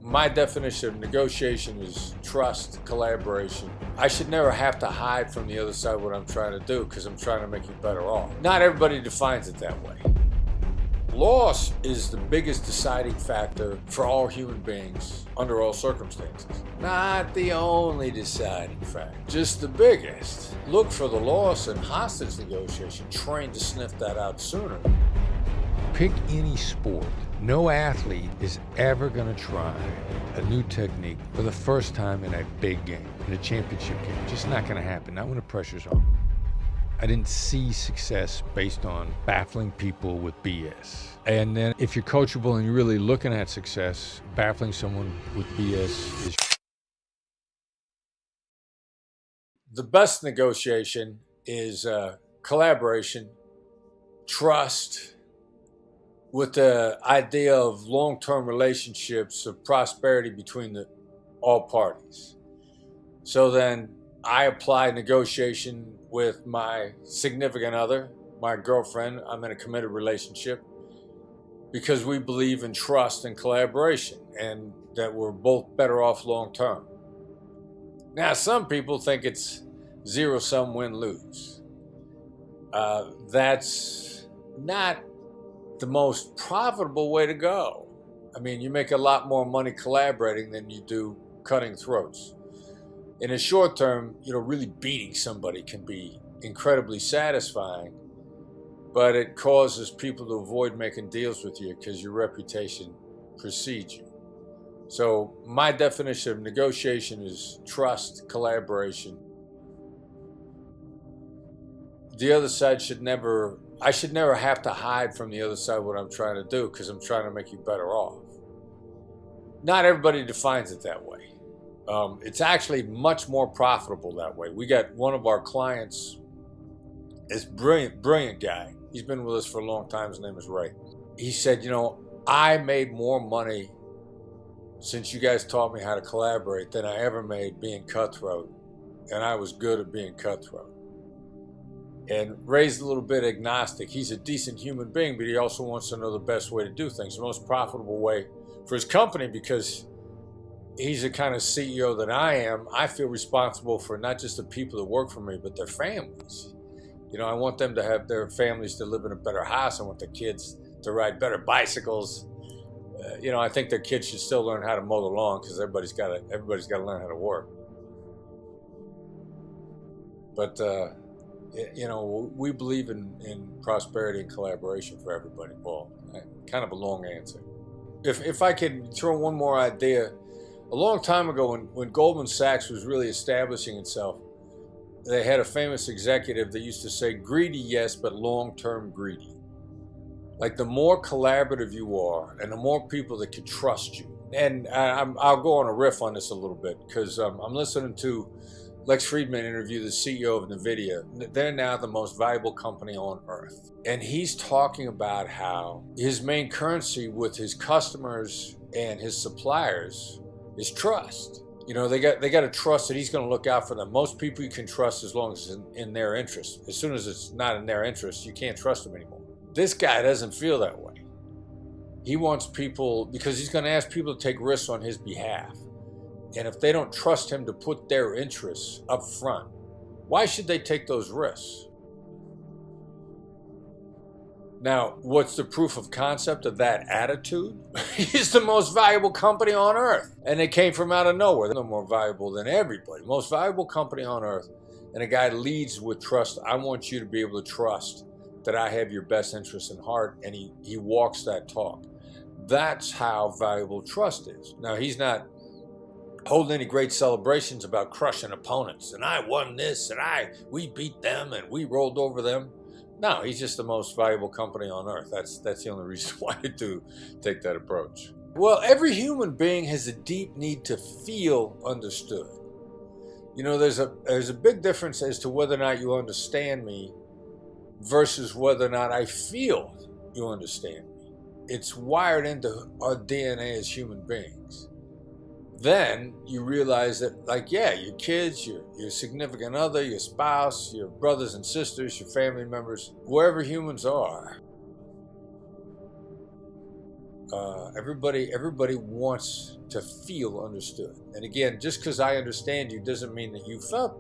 My definition of negotiation is trust, collaboration. I should never have to hide from the other side what I'm trying to do because I'm trying to make you better off. Not everybody defines it that way. Loss is the biggest deciding factor for all human beings under all circumstances. Not the only deciding factor, just the biggest. Look for the loss in hostage negotiation. Train to sniff that out sooner. Pick any sport. No athlete is ever going to try a new technique for the first time in a big game, in a championship game. Just not going to happen, not when the pressure's on. I didn't see success based on baffling people with BS. And then if you're coachable and you're really looking at success, baffling someone with BS is... The best negotiation is collaboration, trust, with the idea of long-term relationships of prosperity between all parties. So then I apply negotiation with my significant other, my girlfriend. I'm in a committed relationship because we believe in trust and collaboration and that we're both better off long-term. Now, some people think it's zero-sum win-lose. That's not the most profitable way to go. I mean, you make a lot more money collaborating than you do cutting throats. In a short term, really beating somebody can be incredibly satisfying, but it causes people to avoid making deals with you because your reputation precedes you. So my definition of negotiation is trust, collaboration. The other side I should never have to hide from the other side what I'm trying to do because I'm trying to make you better off. Not everybody defines it that way. It's actually much more profitable that way. We got one of our clients, this brilliant guy. He's been with us for a long time. His name is Ray. He said, I made more money since you guys taught me how to collaborate than I ever made being cutthroat. And I was good at being cutthroat. And Ray's a little bit agnostic. He's a decent human being, but he also wants to know the best way to do things, the most profitable way for his company, because he's the kind of CEO that I am. I feel responsible for not just the people that work for me, but their families. I want them to have their families to live in a better house. I want their kids to ride better bicycles. I think their kids should still learn how to mow the lawn because everybody's got to learn how to work. But we believe in prosperity and collaboration for everybody involved. Kind of a long answer. If I could throw one more idea, a long time ago when Goldman Sachs was really establishing itself, they had a famous executive that used to say, greedy, yes, but long-term greedy. Like the more collaborative you are and the more people that can trust you. And I'll go on a riff on this a little bit because I'm listening to Lex Friedman interview the CEO of NVIDIA. They're now the most valuable company on earth. And he's talking about how his main currency with his customers and his suppliers is trust. They got to trust that he's going to look out for them. Most people you can trust as long as it's in their interest. As soon as it's not in their interest, you can't trust them anymore. This guy doesn't feel that way. He wants people, because he's going to ask people to take risks on his behalf. And if they don't trust him to put their interests up front, why should they take those risks? Now, what's the proof of concept of that attitude? He's the most valuable company on earth. And they came from out of nowhere. They're more valuable than everybody. Most valuable company on earth. And a guy leads with trust. I want you to be able to trust that I have your best interests in heart. And he walks that talk. That's how valuable trust is. Now, he's not holding any great celebrations about crushing opponents. And I won this, and we beat them, and we rolled over them. No, he's just the most valuable company on earth. That's the only reason why I do take that approach. Well, every human being has a deep need to feel understood. There's a big difference as to whether or not you understand me versus whether or not I feel you understand me. It's wired into our DNA as human beings. Then you realize that, your kids, your significant other, your spouse, your brothers and sisters, your family members, wherever humans are, Everybody wants to feel understood. And again, just because I understand you doesn't mean that you felt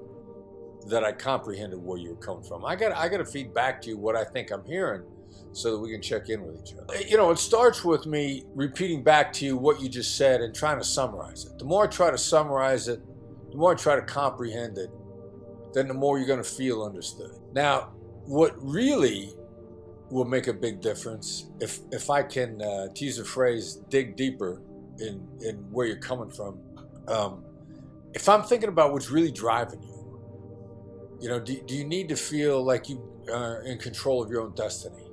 that I comprehended where you were coming from. I got to feed back to you what I think I'm hearing, so that we can check in with each other. You know, it starts with me repeating back to you what you just said and trying to summarize it. The more I try to summarize it, the more I try to comprehend it, then the more you're going to feel understood. Now, what really will make a big difference, if I can, to use a phrase, dig deeper in where you're coming from, if I'm thinking about what's really driving you, you know, do you need to feel like you are in control of your own destiny?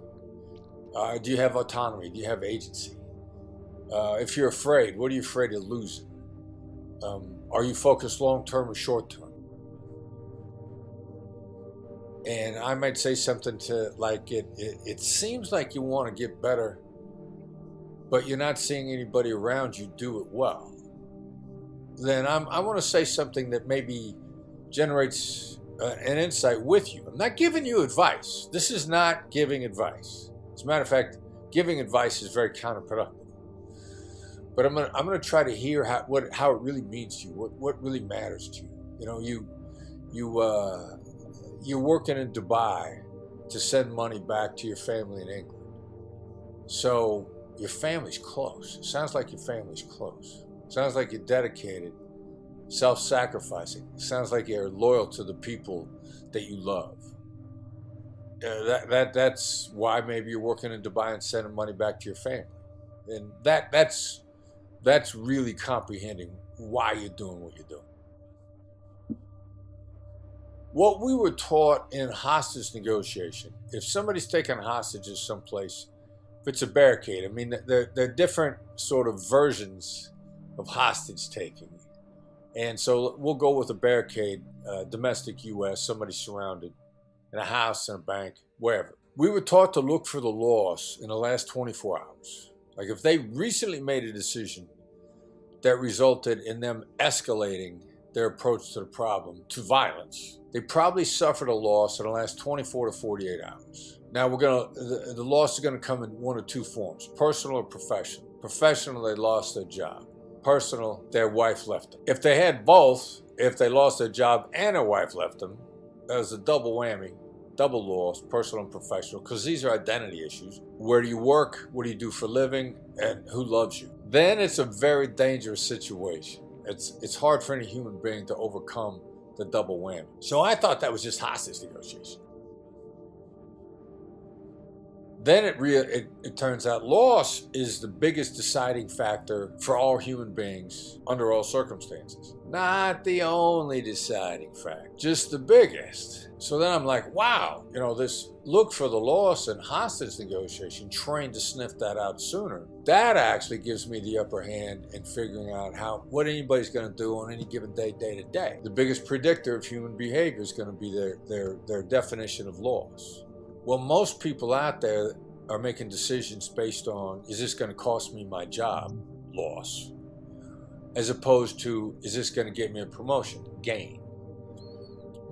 Do you have autonomy? Do you have agency? If you're afraid, what are you afraid of losing? Are you focused long-term or short-term? And I might say something to like, it seems like you want to get better, but you're not seeing anybody around you do it well. Then I want to say something that maybe generates an insight with you. I'm not giving you advice. This is not giving advice. As a matter of fact, giving advice is very counterproductive. But I'm gonna try to hear how it really means to you, what really matters to you. You know, you're working in Dubai to send money back to your family in England. So your family's close. It sounds like your family's close. It sounds like you're dedicated, self-sacrificing. It sounds like you're loyal to the people that you love. That's why maybe you're working in Dubai and sending money back to your family. And that's really comprehending why you're doing what you're doing. What we were taught in hostage negotiation, if somebody's taking hostages someplace, if it's a barricade, I mean, there are different sort of versions of hostage taking. And so we'll go with a barricade, domestic U.S., somebody surrounded in a house, in a bank, wherever. We were taught to look for the loss in the last 24 hours. Like if they recently made a decision that resulted in them escalating their approach to the problem to violence, they probably suffered a loss in the last 24 to 48 hours. Now the loss is gonna come in one of two forms, personal or professional. Professional, they lost their job. Personal, their wife left them. If they had both, if they lost their job and their wife left them, that was a double whammy, double loss, personal and professional, because these are identity issues. Where do you work? What do you do for a living? And who loves you? Then it's a very dangerous situation. It's hard for any human being to overcome the double whammy. So I thought that was just hostage negotiation. Then it turns out loss is the biggest deciding factor for all human beings under all circumstances. Not the only deciding factor, just the biggest. So then I'm like, wow, you know, this look for the loss and hostage negotiation, trained to sniff that out sooner. That actually gives me the upper hand in figuring out what anybody's going to do on any given day, day to day. The biggest predictor of human behavior is going to be their definition of loss. Well, most people out there are making decisions based on, is this going to cost me my job? Loss. As opposed to, is this going to get me a promotion? Gain.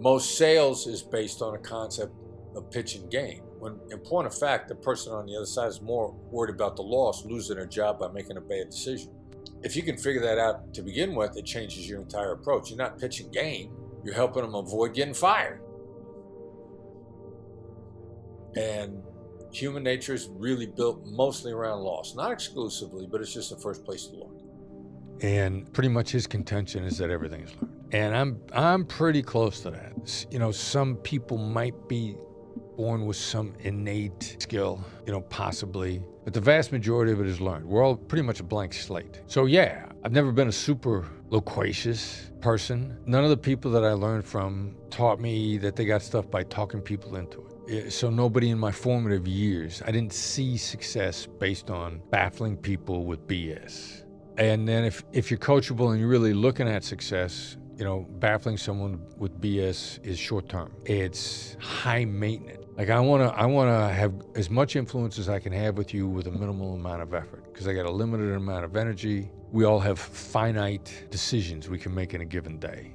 Most sales is based on a concept of pitch and gain. When, in point of fact, the person on the other side is more worried about the loss, losing their job by making a bad decision. If you can figure that out to begin with, it changes your entire approach. You're not pitching gain, you're helping them avoid getting fired. And human nature is really built mostly around loss. Not exclusively, but it's just the first place to look. And pretty much his contention is that everything is learned. And I'm pretty close to that. You know, some people might be born with some innate skill, you know, possibly, but the vast majority of it is learned. We're all pretty much a blank slate. So yeah, I've never been a super loquacious person. None of the people that I learned from taught me that they got stuff by talking people into it. So nobody in my formative years, I didn't see success based on baffling people with BS. And then if you're coachable and you're really looking at success, you know, baffling someone with BS is short term. It's high maintenance. Like I wanna have as much influence as I can have with you with a minimal amount of effort, because I got a limited amount of energy. We all have finite decisions we can make in a given day.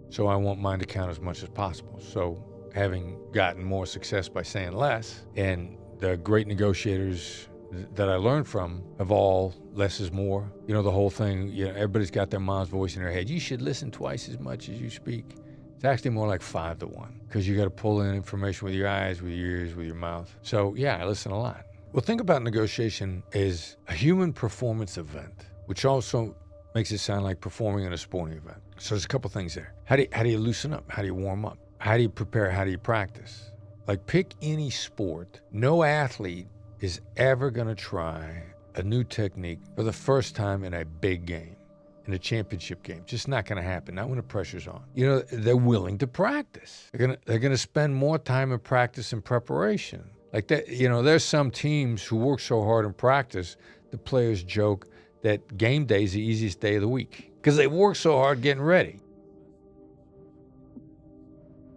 So I want mine to count as much as possible. So having gotten more success by saying less and The great negotiators that I learned from have all less is more. You know, the whole thing, you know, everybody's got their mom's voice in their head. You should listen twice as much as you speak. It's actually more like 5 to 1 because you got to pull in information with your eyes, with your ears, with your mouth. So yeah, I listen a lot. Well, think about negotiation as a human performance event, which also makes it sound like performing in a sporting event. So there's a couple things there. How do you loosen up? How do you warm up? How do you prepare? How do you practice? Like, pick any sport. No athlete is ever going to try a new technique for the first time in a big game, in a championship game. Just not going to happen. Not when the pressure's on. You know, they're willing to practice. They're going to spend more time in practice and preparation. Like that, you know, there's some teams who work so hard in practice, the players joke that game day is the easiest day of the week because they work so hard getting ready.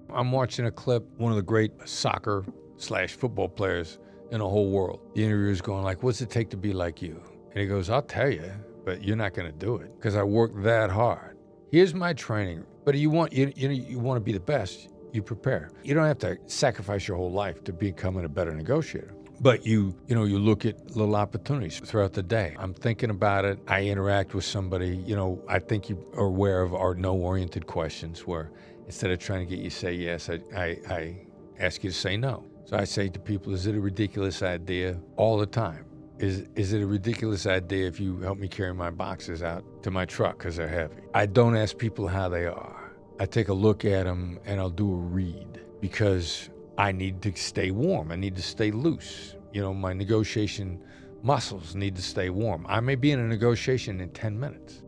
I'm watching a clip, one of the great soccer/football players in the whole world. The interviewer's going like, what's it take to be like you? And he goes, I'll tell you, but you're not going to do it because I worked that hard. Here's my training. But you want to be the best, you prepare. You don't have to sacrifice your whole life to becoming a better negotiator. But you look at little opportunities throughout the day. I'm thinking about it. I interact with somebody. You know, I think you are aware of our no-oriented questions where instead of trying to get you to say yes, I ask you to say no. So I say to people, is it a ridiculous idea? All the time. Is it a ridiculous idea if you help me carry my boxes out to my truck because they're heavy? I don't ask people how they are. I take a look at them and I'll do a read because I need to stay warm. I need to stay loose. You know, my negotiation muscles need to stay warm. I may be in a negotiation in 10 minutes.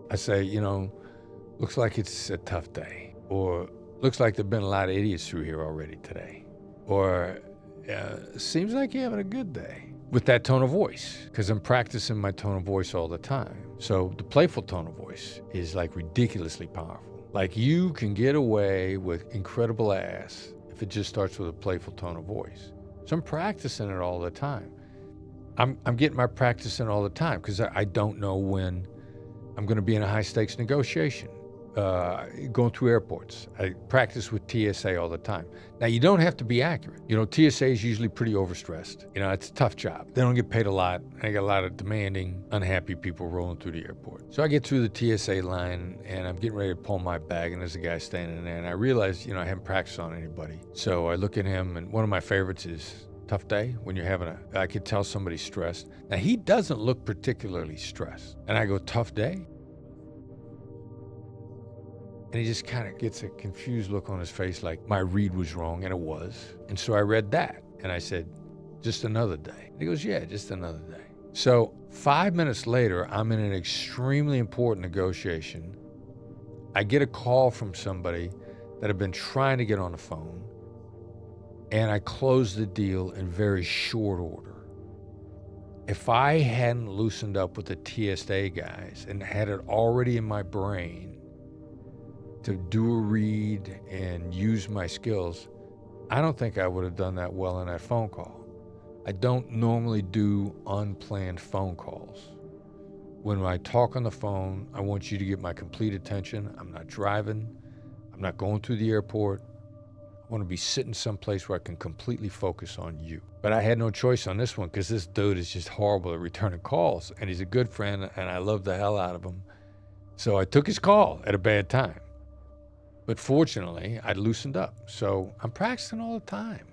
I say, you know, looks like it's a tough day. Or looks like there've been a lot of idiots through here already today. Or seems like you're having a good day. With that tone of voice, because I'm practicing my tone of voice all the time. So the playful tone of voice is like ridiculously powerful. Like you can get away with incredible ass if it just starts with a playful tone of voice. So I'm practicing it all the time. I'm getting my practice in all the time because I don't know when I'm going to be in a high stakes negotiation. Going through airports. I practice with TSA all the time. Now, you don't have to be accurate. You know, TSA is usually pretty overstressed. You know, it's a tough job. They don't get paid a lot. They got a lot of demanding, unhappy people rolling through the airport. So I get through the TSA line, and I'm getting ready to pull my bag, and there's a guy standing there, and I realize, you know, I haven't practiced on anybody. So I look at him, and one of my favorites is, tough day when you're having I could tell somebody's stressed. Now, he doesn't look particularly stressed. And I go, tough day? And he just kind of gets a confused look on his face like my read was wrong, and it was. And so I read that, and I said, just another day. And he goes, yeah, just another day. So 5 minutes later, I'm in an extremely important negotiation. I get a call from somebody that I've been trying to get on the phone, and I close the deal in very short order. If I hadn't loosened up with the TSA guys and had it already in my brain to do a read and use my skills, I don't think I would have done that well in that phone call. I don't normally do unplanned phone calls. When I talk on the phone, I want you to get my complete attention. I'm not driving. I'm not going through the airport. I want to be sitting someplace where I can completely focus on you. But I had no choice on this one because this dude is just horrible at returning calls, and he's a good friend, and I love the hell out of him. So I took his call at a bad time. But fortunately, I loosened up. So I'm practicing all the time.